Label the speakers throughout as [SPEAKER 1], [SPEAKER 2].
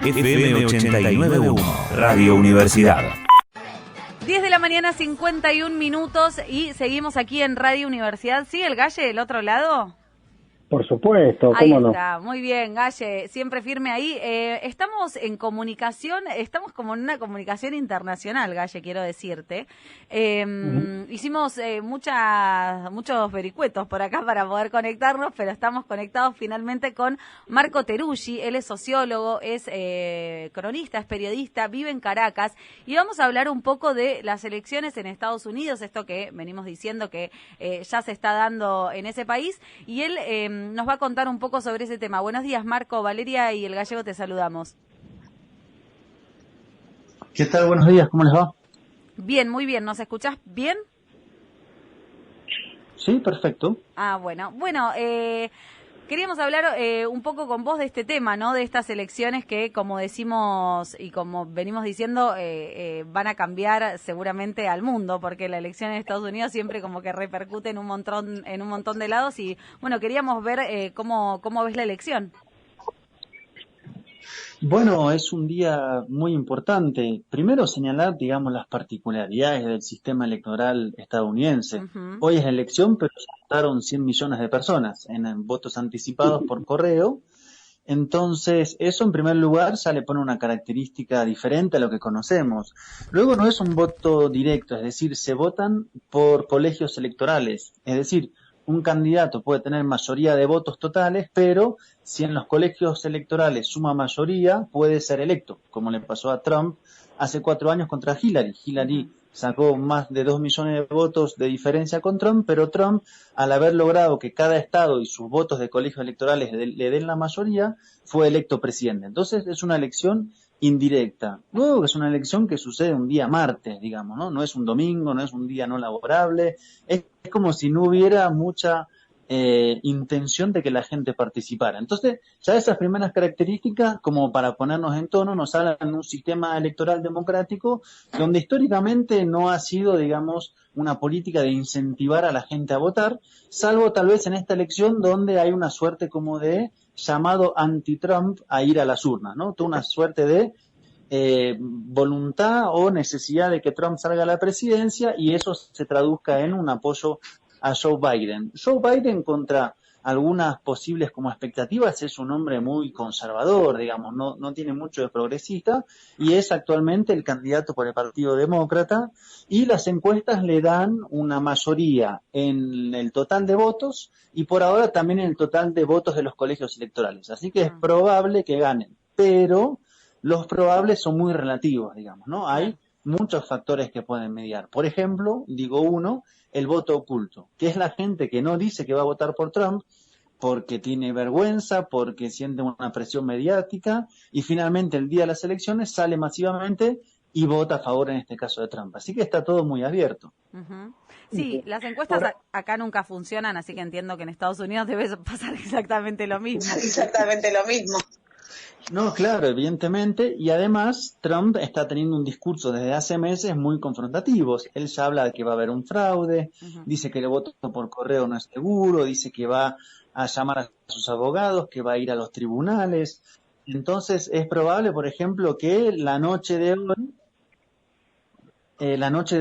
[SPEAKER 1] FM 89.1, Radio Universidad.
[SPEAKER 2] 10 de la mañana, 51 minutos y seguimos aquí en Radio Universidad. ¿Sigue el Galle del otro lado?
[SPEAKER 3] Por supuesto,
[SPEAKER 2] Ahí
[SPEAKER 3] ¿cómo no?
[SPEAKER 2] está, muy bien, Galle, siempre firme ahí. Estamos en comunicación, estamos como en una comunicación internacional, Galle, quiero decirte. Hicimos muchos vericuetos por acá para poder conectarnos, pero estamos conectados finalmente con Marco Teruggi. Él es sociólogo, es cronista, es periodista, vive en Caracas y vamos a hablar un poco de las elecciones en Estados Unidos, esto que venimos diciendo que ya se está dando en ese país, y él nos va a contar un poco sobre ese tema. Buenos días, Marco, Valeria y el Gallego, te saludamos.
[SPEAKER 4] ¿Qué tal? Buenos días, ¿cómo les va?
[SPEAKER 2] Bien, muy bien. ¿Nos escuchás bien?
[SPEAKER 4] Sí, perfecto.
[SPEAKER 2] Ah, bueno. Bueno, queríamos hablar un poco con vos de este tema, ¿no? De estas elecciones que, como decimos y como venimos diciendo, van a cambiar seguramente al mundo, porque la elección en Estados Unidos siempre como que repercute en un montón de lados y, bueno, queríamos ver cómo ves la elección.
[SPEAKER 4] Bueno, es un día muy importante. Primero señalar, digamos, las particularidades del sistema electoral estadounidense. Hoy es la elección, pero ya votaron 100 millones de personas en votos anticipados por correo. Entonces, eso en primer lugar ya le pone una característica diferente a lo que conocemos. Luego no es un voto directo, es decir, se votan por colegios electorales. Es decir, un candidato puede tener mayoría de votos totales, pero si en los colegios electorales suma mayoría, puede ser electo, como le pasó a Trump hace 4 años contra Hillary. Hillary sacó más de 2 millones de votos de diferencia con Trump, pero Trump, al haber logrado que cada estado y sus votos de colegios electorales le den la mayoría, fue electo presidente. Entonces es una elección indirecta. Luego que es una elección que sucede un día martes, digamos, ¿no? No es un domingo, no es un día no laborable. Es como si no hubiera mucha intención de que la gente participara. Entonces, ya esas primeras características, como para ponernos en tono, nos hablan de un sistema electoral democrático donde históricamente no ha sido, digamos, una política de incentivar a la gente a votar, salvo tal vez en esta elección donde hay una suerte como de llamado anti-Trump a ir a las urnas, ¿no? Toda una suerte de voluntad o necesidad de que Trump salga a la presidencia y eso se traduzca en un apoyo a Joe Biden. Joe Biden, contra algunas posibles como expectativas, es un hombre muy conservador, digamos, no tiene mucho de progresista y es actualmente el candidato por el Partido Demócrata y las encuestas le dan una mayoría en el total de votos y por ahora también en el total de votos de los colegios electorales. Así que es probable que ganen, pero los probables son muy relativos, digamos, ¿no? Hay muchos factores que pueden mediar. Por ejemplo, digo uno, el voto oculto, que es la gente que no dice que va a votar por Trump porque tiene vergüenza, porque siente una presión mediática y finalmente el día de las elecciones sale masivamente y vota a favor en este caso de Trump. Así que está todo muy abierto.
[SPEAKER 2] Sí, las encuestas acá nunca funcionan, así que entiendo que en Estados Unidos debe pasar exactamente lo mismo.
[SPEAKER 4] No, claro, evidentemente, y además Trump está teniendo un discurso desde hace meses muy confrontativo. Él ya habla de que va a haber un fraude, dice que el voto por correo no es seguro, dice que va a llamar a sus abogados, que va a ir a los tribunales. Entonces es probable, por ejemplo, que la noche de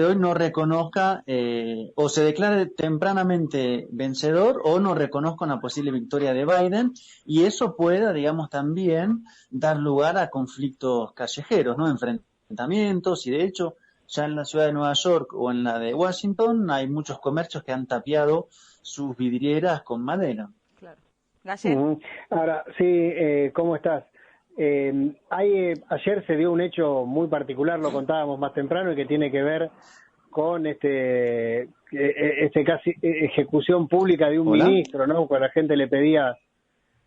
[SPEAKER 4] hoy no reconozca o se declare tempranamente vencedor o no reconozca una posible victoria de Biden y eso pueda, digamos, también dar lugar a conflictos callejeros, ¿no? Enfrentamientos y de hecho ya en la ciudad de Nueva York o en la de Washington hay muchos comercios que han tapiado sus vidrieras con madera.
[SPEAKER 2] Claro. Galle.
[SPEAKER 3] Ahora, sí, ¿cómo estás? Ayer se dio un hecho muy particular, lo contábamos más temprano, y que tiene que ver con este casi ejecución pública de un ministro, ¿no? Cuando la gente le pedía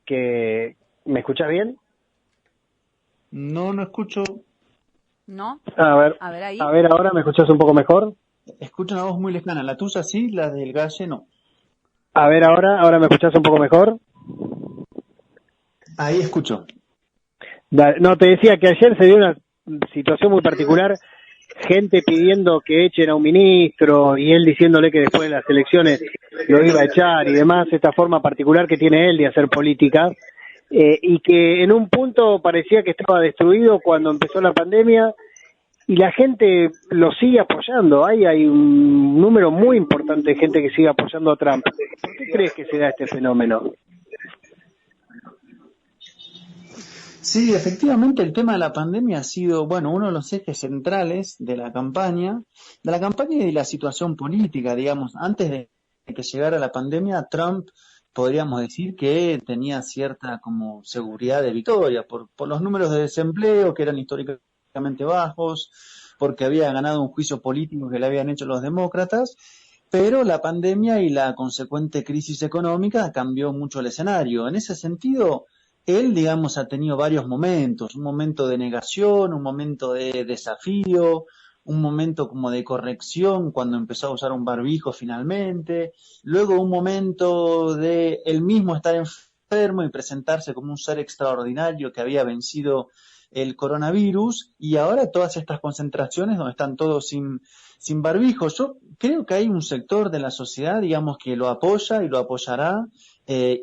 [SPEAKER 3] que... ¿Me escuchás bien?
[SPEAKER 4] No escucho.
[SPEAKER 2] ¿No?
[SPEAKER 3] A ver
[SPEAKER 2] ahí.
[SPEAKER 3] A ver, ahora, ¿me escuchás un poco mejor?
[SPEAKER 4] Escucho una voz muy lejana, la tuya sí, la del Galle no.
[SPEAKER 3] A ver, ahora ¿me escuchás un poco mejor?
[SPEAKER 4] Ahí escucho.
[SPEAKER 3] No, te decía que ayer se dio una situación muy particular, gente pidiendo que echen a un ministro y él diciéndole que después de las elecciones lo iba a echar y demás, esta forma particular que tiene él de hacer política. y que en un punto parecía que estaba destruido cuando empezó la pandemia, y la gente lo sigue apoyando. Hay un número muy importante de gente que sigue apoyando a Trump. ¿Por qué crees que se da este fenómeno?
[SPEAKER 4] Sí, efectivamente el tema de la pandemia ha sido, bueno, uno de los ejes centrales de la campaña y de la situación política, digamos. Antes de que llegara la pandemia, Trump podríamos decir que tenía cierta como seguridad de victoria por los números de desempleo que eran históricamente bajos, porque había ganado un juicio político que le habían hecho los demócratas, pero la pandemia y la consecuente crisis económica cambió mucho el escenario. En ese sentido, él, digamos, ha tenido varios momentos, un momento de negación, un momento de desafío, un momento como de corrección cuando empezó a usar un barbijo finalmente, luego un momento de él mismo estar enfermo y presentarse como un ser extraordinario que había vencido el coronavirus, y ahora todas estas concentraciones donde están todos sin barbijo. Yo creo que hay un sector de la sociedad, digamos, que lo apoya y lo apoyará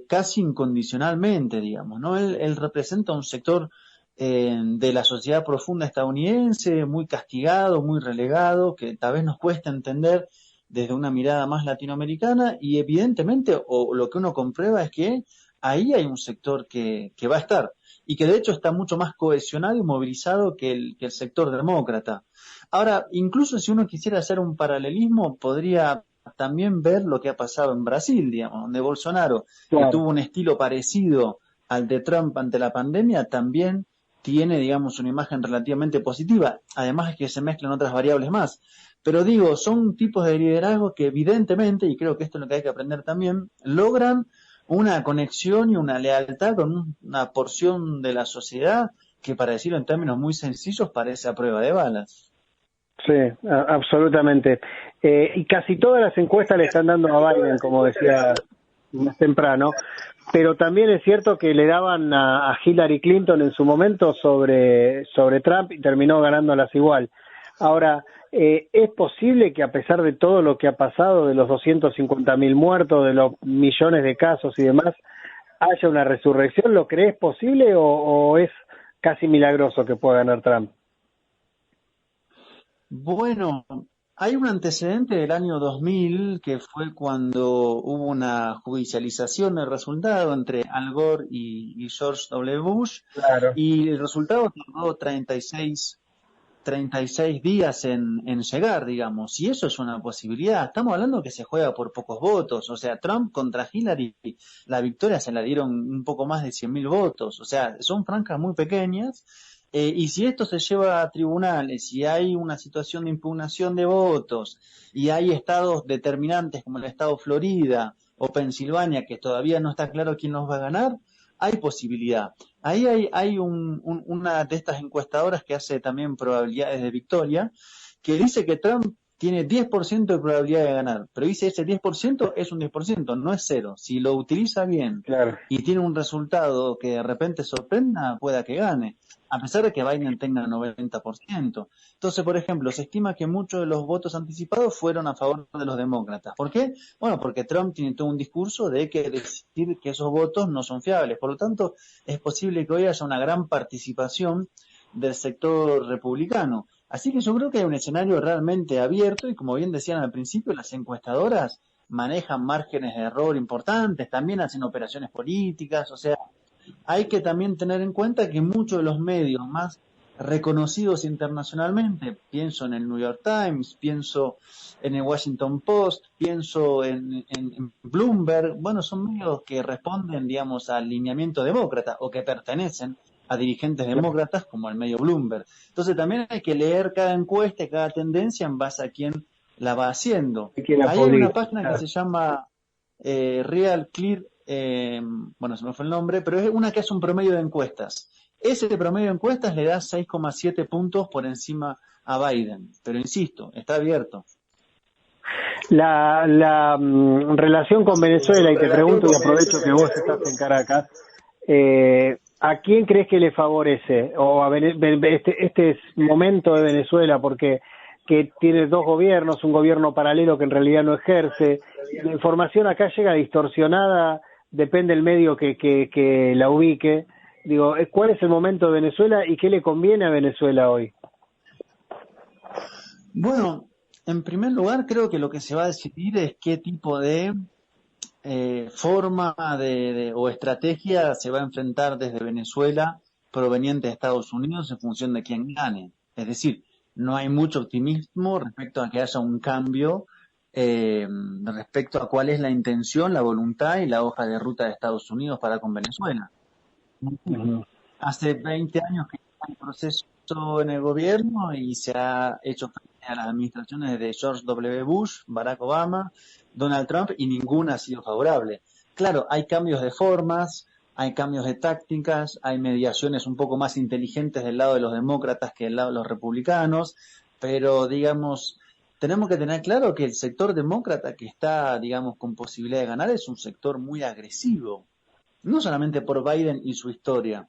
[SPEAKER 4] casi incondicionalmente, digamos, ¿no? Él representa un sector de la sociedad profunda estadounidense, muy castigado, muy relegado, que tal vez nos cuesta entender desde una mirada más latinoamericana, y evidentemente, o lo que uno comprueba es que ahí hay un sector que va a estar, y que de hecho está mucho más cohesionado y movilizado que el sector demócrata. Ahora, incluso si uno quisiera hacer un paralelismo, podría también ver lo que ha pasado en Brasil, digamos, donde Bolsonaro,
[SPEAKER 3] Claro.
[SPEAKER 4] que tuvo un estilo parecido al de Trump ante la pandemia, también tiene, digamos, una imagen relativamente positiva. Además es que se mezclan otras variables más. Pero digo, son tipos de liderazgo que evidentemente, y creo que esto es lo que hay que aprender también, logran una conexión y una lealtad con una porción de la sociedad que, para decirlo en términos muy sencillos, parece a prueba de balas.
[SPEAKER 3] Sí, absolutamente. Y casi todas las encuestas le están dando a Biden, como decía más temprano, pero también es cierto que le daban a Hillary Clinton en su momento sobre Trump y terminó ganándolas igual. Ahora, ¿es posible que a pesar de todo lo que ha pasado, de los 250.000 muertos, de los millones de casos y demás, haya una resurrección? ¿Lo crees posible o es casi milagroso que pueda ganar Trump?
[SPEAKER 4] Bueno, hay un antecedente del año 2000 que fue cuando hubo una judicialización del resultado entre Al Gore y George W. Bush,
[SPEAKER 3] Claro.
[SPEAKER 4] y el resultado tardó 36 días en llegar, digamos, y eso es una posibilidad. Estamos hablando que se juega por pocos votos, o sea, Trump contra Hillary, la victoria se la dieron un poco más de 100.000 votos, o sea, son franjas muy pequeñas. Y si esto se lleva a tribunales, y hay una situación de impugnación de votos, y hay estados determinantes como el estado Florida o Pensilvania, que todavía no está claro quién los va a ganar, hay posibilidad. Ahí hay una de estas encuestadoras que hace también probabilidades de victoria, que dice que Trump tiene 10% de probabilidad de ganar, pero dice ese 10% es un 10%, no es cero. Si lo utiliza bien
[SPEAKER 3] Claro.
[SPEAKER 4] y tiene un resultado que de repente sorprenda, pueda que gane, a pesar de que Biden tenga 90%. Entonces, por ejemplo, se estima que muchos de los votos anticipados fueron a favor de los demócratas. ¿Por qué? Bueno, porque Trump tiene todo un discurso de que decir que esos votos no son fiables. Por lo tanto, es posible que hoy haya una gran participación del sector republicano. Así que yo creo que hay un escenario realmente abierto, y como bien decían al principio, las encuestadoras manejan márgenes de error importantes, también hacen operaciones políticas, o sea, hay que también tener en cuenta que muchos de los medios más reconocidos internacionalmente, pienso en el New York Times, pienso en el Washington Post, pienso en Bloomberg, bueno, son medios que responden, digamos, al lineamiento demócrata o que pertenecen a dirigentes demócratas como el medio Bloomberg. Entonces también hay que leer cada encuesta y cada tendencia en base a quién la va haciendo. Ahí hay una página que se llama Real Clear, bueno, se me fue el nombre, pero es una que hace un promedio de encuestas. Ese promedio de encuestas le da 6,7 puntos por encima a Biden. Pero insisto, está abierto.
[SPEAKER 3] La relación con Venezuela, y te pregunto y aprovecho que vos estás en Caracas, ¿a quién crees que le favorece? O a este momento de Venezuela, porque que tiene dos gobiernos, un gobierno paralelo que en realidad no ejerce. La información acá llega distorsionada depende el medio que la ubique. Digo, ¿cuál es el momento de Venezuela y qué le conviene a Venezuela hoy?
[SPEAKER 4] Bueno, en primer lugar, creo que lo que se va a decidir es qué tipo de forma o estrategia se va a enfrentar desde Venezuela proveniente de Estados Unidos en función de quién gane. Es decir, no hay mucho optimismo respecto a que haya un cambio respecto a cuál es la intención, la voluntad y la hoja de ruta de Estados Unidos para con Venezuela. Hace 20 años que está el proceso en el gobierno y se ha hecho frente a las administraciones de George W. Bush, Barack Obama, Donald Trump, y ninguna ha sido favorable. Claro, hay cambios de formas, hay cambios de tácticas, hay mediaciones un poco más inteligentes del lado de los demócratas que del lado de los republicanos, pero digamos, tenemos que tener claro que el sector demócrata que está, digamos, con posibilidad de ganar es un sector muy agresivo, no solamente por Biden y su historia,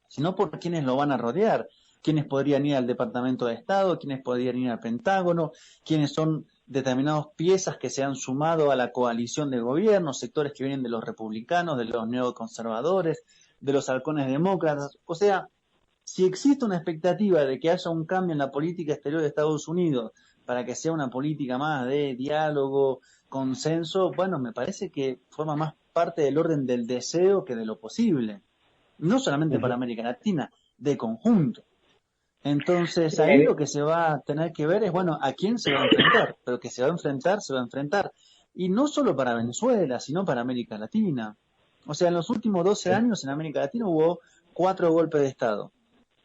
[SPEAKER 4] sino por quienes lo van a rodear, quienes podrían ir al Departamento de Estado, quienes podrían ir al Pentágono, quienes son determinadas piezas que se han sumado a la coalición de gobierno, sectores que vienen de los republicanos, de los neoconservadores, de los halcones demócratas. O sea, si existe una expectativa de que haya un cambio en la política exterior de Estados Unidos para que sea una política más de diálogo, consenso, bueno, me parece que forma más parte del orden del deseo que de lo posible. No solamente para América Latina, de conjunto. Entonces, ahí lo que se va a tener que ver es, bueno, a quién se va a enfrentar, pero que se va a enfrentar, se va a enfrentar. Y no solo para Venezuela, sino para América Latina. O sea, en los últimos 12 años en América Latina hubo 4 golpes de Estado.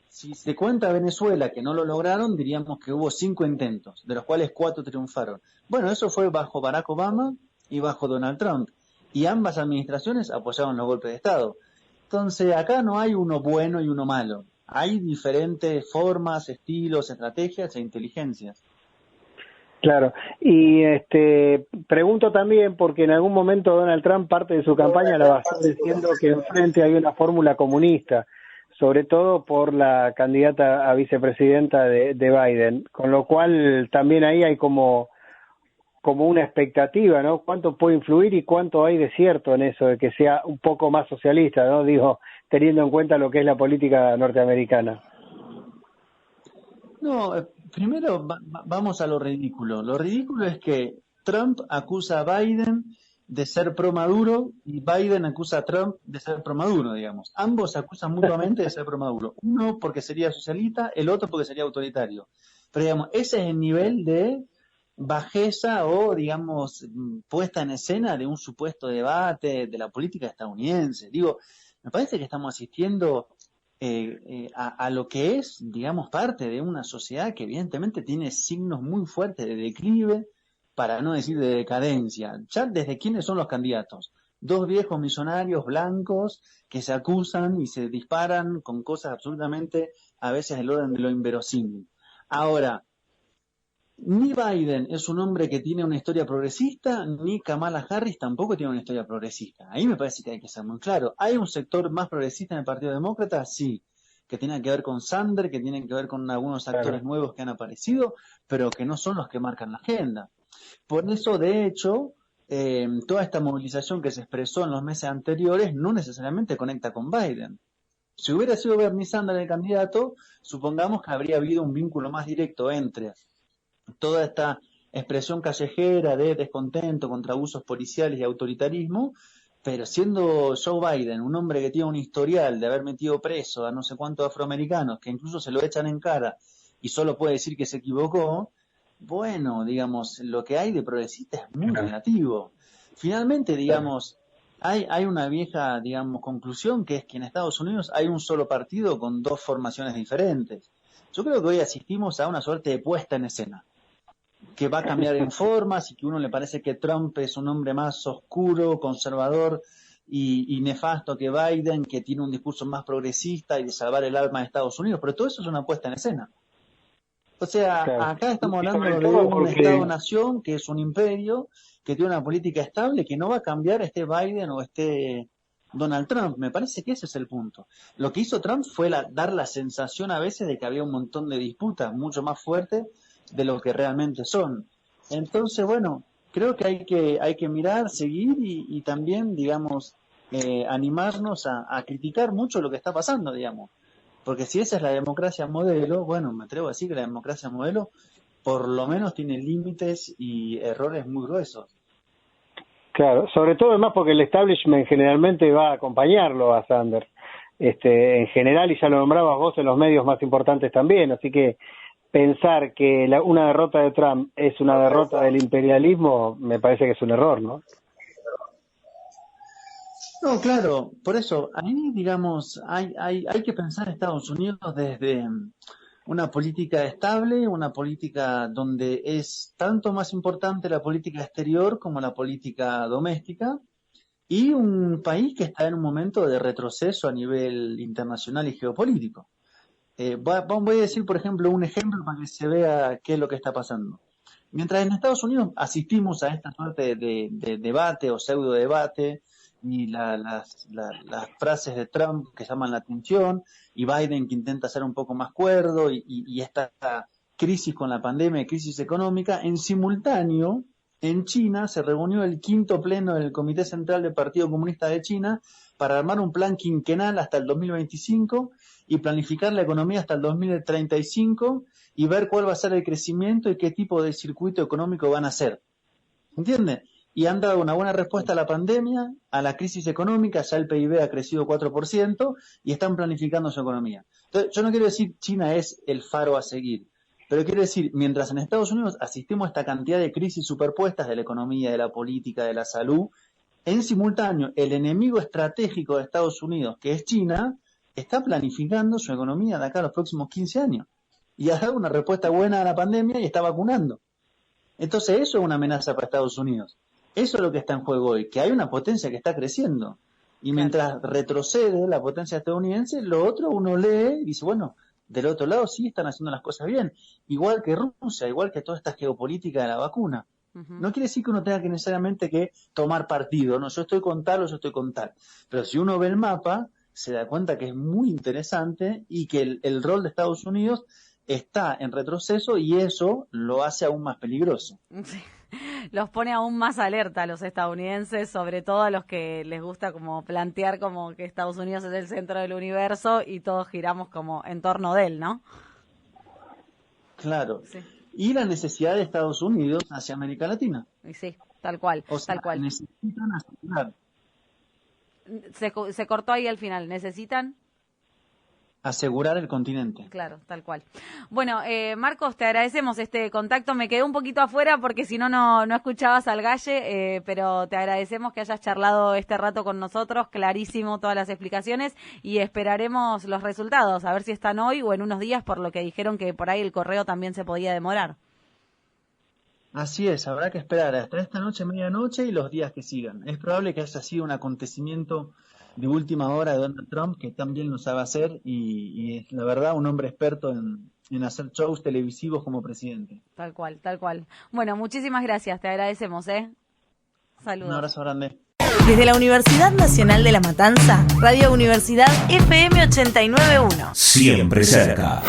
[SPEAKER 4] Si se cuenta Venezuela que no lo lograron, diríamos que hubo 5 intentos, de los cuales 4 triunfaron. Bueno, eso fue bajo Barack Obama y bajo Donald Trump. Y ambas administraciones apoyaron los golpes de Estado. Entonces, acá no hay uno bueno y uno malo. Hay diferentes formas, estilos, estrategias e inteligencias.
[SPEAKER 3] Claro, y pregunto también porque en algún momento Donald Trump parte de su campaña la basó diciendo que enfrente hay una fórmula comunista, sobre todo por la candidata a vicepresidenta de Biden, con lo cual también ahí hay como una expectativa, ¿no? ¿Cuánto puede influir y cuánto hay de cierto en eso de que sea un poco más socialista, ¿no? Digo, teniendo en cuenta lo que es la política norteamericana.
[SPEAKER 4] No, primero vamos a lo ridículo. Lo ridículo es que Trump acusa a Biden de ser pro Maduro y Biden acusa a Trump de ser pro Maduro, digamos. Ambos se acusan mutuamente de ser pro Maduro. Uno porque sería socialista, el otro porque sería autoritario. Pero digamos, ese es el nivel de bajeza o, digamos, puesta en escena de un supuesto debate de la política estadounidense. Digo, me parece que estamos asistiendo a lo que es, digamos, parte de una sociedad que evidentemente tiene signos muy fuertes de declive, para no decir de decadencia. Ya desde quiénes son los candidatos. 2 viejos millonarios blancos que se acusan y se disparan con cosas absolutamente, a veces, del orden de lo inverosímil. Ahora, ni Biden es un hombre que tiene una historia progresista, ni Kamala Harris tampoco tiene una historia progresista. Ahí me parece que hay que ser muy claro. ¿Hay un sector más progresista en el Partido Demócrata? Sí. Que tiene que ver con Sanders, que tiene que ver con algunos actores nuevos que han aparecido, pero que no son los que marcan la agenda. Por eso, de hecho, toda esta movilización que se expresó en los meses anteriores no necesariamente conecta con Biden. Si hubiera sido Bernie Sanders el candidato, supongamos que habría habido un vínculo más directo entre toda esta expresión callejera de descontento contra abusos policiales y autoritarismo, pero siendo Joe Biden un hombre que tiene un historial de haber metido preso a no sé cuántos afroamericanos, que incluso se lo echan en cara y solo puede decir que se equivocó, bueno, digamos, lo que hay de progresista es muy relativo. Finalmente, digamos, hay una vieja, digamos, conclusión, que es que en Estados Unidos hay un solo partido con 2 formaciones diferentes. Yo creo que hoy asistimos a una suerte de puesta en escena, que va a cambiar en formas y que a uno le parece que Trump es un hombre más oscuro, conservador y nefasto que Biden, que tiene un discurso más progresista y de salvar el alma de Estados Unidos, pero todo eso es una puesta en escena. O sea, acá estamos hablando de un Estado-nación que es un imperio, que tiene una política estable, que no va a cambiar esté Biden o esté Donald Trump. Me parece que ese es el punto. Lo que hizo Trump fue dar la sensación a veces de que había un montón de disputas mucho más fuertes de lo que realmente son. Entonces, bueno, creo que hay que mirar, seguir y también, digamos, animarnos a criticar mucho lo que está pasando, digamos. Porque si esa es la democracia modelo, bueno, me atrevo a decir que la democracia modelo por lo menos tiene límites y errores muy gruesos.
[SPEAKER 3] Claro, sobre todo además porque el establishment generalmente va a acompañarlo a Sanders, en general, y ya lo nombrabas vos en los medios más importantes también, así que pensar que una derrota de Trump es una derrota del imperialismo me parece que es un error, ¿no?
[SPEAKER 4] No, claro, por eso, ahí, digamos, hay que pensar a Estados Unidos desde una política estable, una política donde es tanto más importante la política exterior como la política doméstica, y un país que está en un momento de retroceso a nivel internacional y geopolítico. Voy a decir, por ejemplo, un ejemplo para que se vea qué es lo que está pasando. Mientras en Estados Unidos asistimos a esta suerte de debate o pseudo debate, y las frases de Trump que llaman la atención, y Biden que intenta ser un poco más cuerdo, y esta crisis con la pandemia, crisis económica, en simultáneo, en China se reunió el 5º pleno del Comité Central del Partido Comunista de China para armar un plan quinquenal hasta el 2025 y planificar la economía hasta el 2035 y ver cuál va a ser el crecimiento y qué tipo de circuito económico van a hacer. ¿Entiendes? Y han dado una buena respuesta a la pandemia, a la crisis económica, ya el PIB ha crecido 4% y están planificando su economía. Entonces, yo no quiero decir China es el faro a seguir, pero quiero decir, mientras en Estados Unidos asistimos a esta cantidad de crisis superpuestas de la economía, de la política, de la salud, en simultáneo, el enemigo estratégico de Estados Unidos, que es China, está planificando su economía de acá a los próximos 15 años. Y ha dado una respuesta buena a la pandemia y está vacunando. Entonces, eso es una amenaza para Estados Unidos. Eso es lo que está en juego hoy, que hay una potencia que está creciendo. Y mientras retrocede la potencia estadounidense, lo otro uno lee y dice, bueno, del otro lado sí están haciendo las cosas bien. Igual que Rusia, igual que toda esta geopolítica de la vacuna. No quiere decir que uno tenga que necesariamente que tomar partido, no, yo estoy con tal o yo estoy con tal. Pero si uno ve el mapa, se da cuenta que es muy interesante y que el rol de Estados Unidos está en retroceso y eso lo hace aún más peligroso.
[SPEAKER 2] Sí. Los pone aún más alerta a los estadounidenses, sobre todo a los que les gusta como plantear como que Estados Unidos es el centro del universo y todos giramos como en torno de él, ¿no?
[SPEAKER 4] Claro.
[SPEAKER 2] Sí.
[SPEAKER 4] Y la necesidad de Estados Unidos hacia América Latina.
[SPEAKER 2] Y sí, tal cual,
[SPEAKER 4] o sea,
[SPEAKER 2] tal cual.
[SPEAKER 4] Necesitan asegurar.
[SPEAKER 2] Se cortó ahí al final, ¿necesitan?
[SPEAKER 4] Asegurar el continente.
[SPEAKER 2] Claro, tal cual. Bueno, Marcos, te agradecemos este contacto. Me quedé un poquito afuera porque si no escuchabas al Galle, pero te agradecemos que hayas charlado este rato con nosotros. Clarísimo todas las explicaciones y esperaremos los resultados, a ver si están hoy o en unos días, por lo que dijeron que por ahí el correo también se podía demorar.
[SPEAKER 4] Así es, habrá que esperar hasta esta noche, medianoche y los días que sigan. Es probable que haya sido un acontecimiento de última hora de Donald Trump, que también lo sabe hacer y es la verdad un hombre experto en hacer shows televisivos como presidente.
[SPEAKER 2] Tal cual, tal cual. Bueno, muchísimas gracias, te agradecemos, Saludos.
[SPEAKER 4] Un abrazo grande.
[SPEAKER 5] Desde la Universidad Nacional de La Matanza, Radio Universidad FM 89.1.
[SPEAKER 1] Siempre cerca.